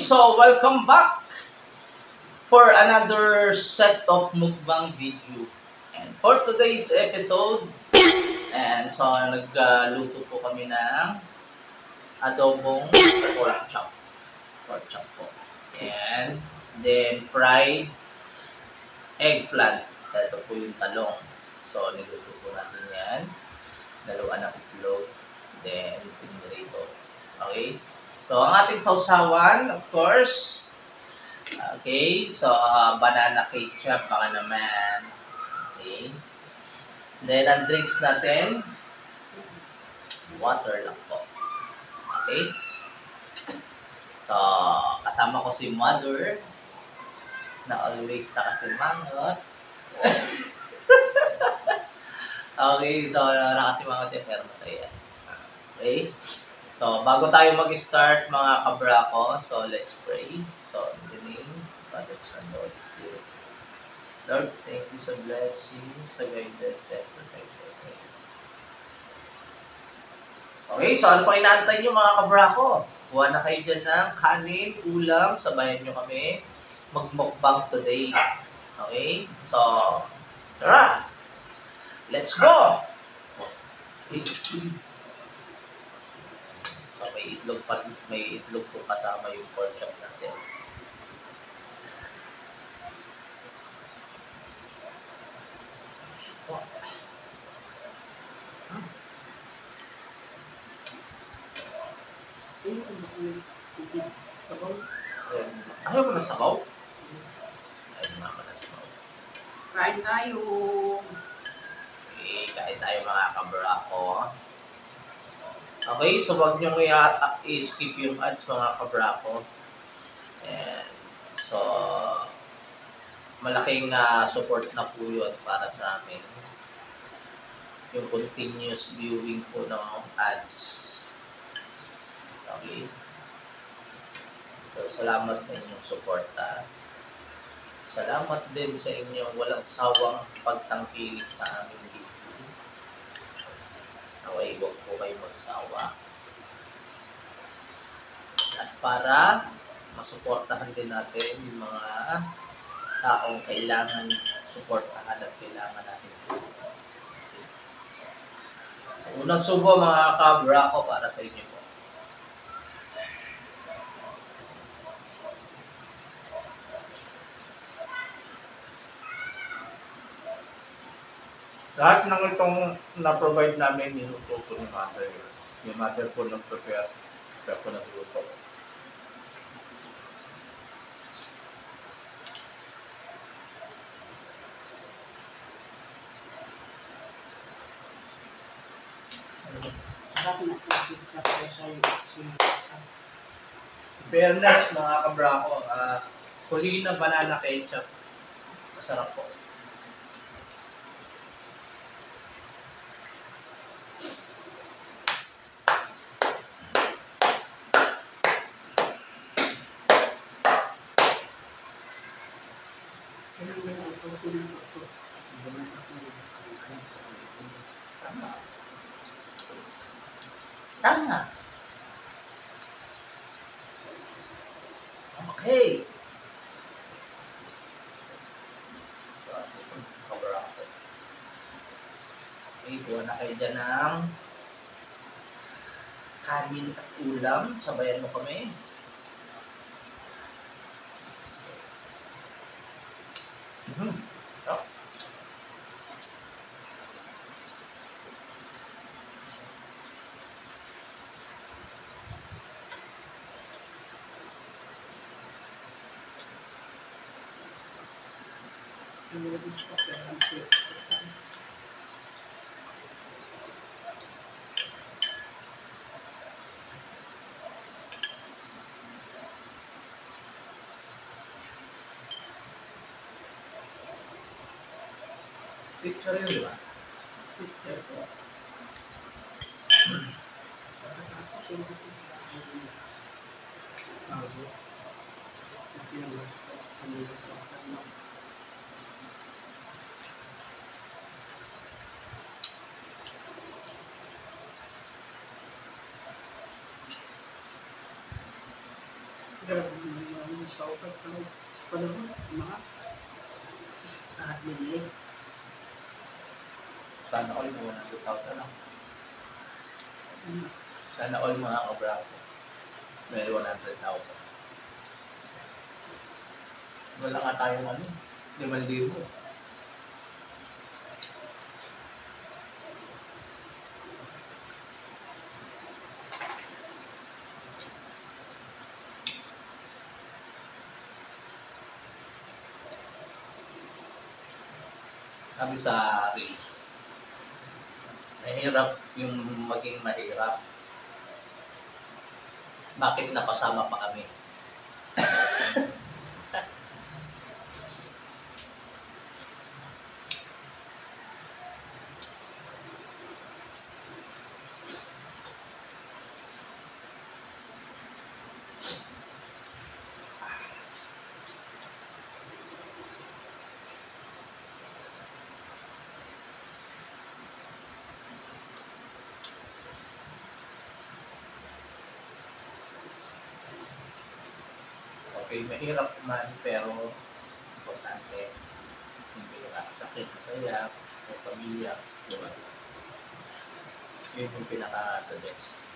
so welcome back for another set of mukbang video. And for today's episode, and so nagluto po kami ng adobong pork chop. Pork chop po. And then fried eggplant. Ito po yung talong. So niluto po natin yan. Dalawa ng itlog. Then pinirito. Okay? So ang ating sausawan, of course, okay, so banana ketchup baka naman. Okay. Then ang drinks natin, water lang po. Okay. So kasama ko si Mother na always nakasimangot. Okay, so nakasimangot yan pero masaya. Okay. So, bago tayo mag-start mga kabrako, so let's pray. So, in the name of Father, Son, Holy Spirit. Lord, thank you sa blessings, sa guidance, and protection. Okay, so ano pa inaantay nyo mga kabrako? Kuha na kayo dyan ng kanin, ulam, sabayan nyo kami mag-mukbang today. Okay, so, tara! Let's go! So may itlog po kasama yung pork chop natin. Ayaw mo na sabaw? Ayaw mo na sabaw. Kain tayo. Okay, kain tayo mga kabrako. Okay, so wag nyo i-skip yung ads mga kabrako. And so, malaking support na po yun para sa amin. Yung continuous viewing po ng ads. Okay. So, salamat sa inyong suporta. Salamat din sa inyong walang sawang pagtangkilik sa aming video. Okay, huwag po kayo magsawa. At para masuportahan din natin yung mga taong kailangan suportahan at kailangan natin. So, unang subo mga kabra ko para sa inyo po. Lahat ng itong na-provide namin, niluto po ni Mother. Yung Mother po nag-prepare, kaya po nagluto. Fairness mga kabrako, huli na banana ketchup. Masarap po. Tama. Okay. So, cover up. Okay, kuha na kayo dyan ng kanin at ulam. Sabayan mo kami. Oh. Picture yun, di ba? Picture ko. sa upat panahon, mga lahat binili. Sana all mo 100,000 lang. Hmm. Sana all mga kabrako. May 100,000. Wala nga tayong 5,000. Sabi sa Reels, mahirap yung maging mahirap. Bakit napasama pa kami? Okay, mahirap man pero importante. Hindi ka sakit, masaya, o pamilya, di ba? Yun yung pinaka-the best.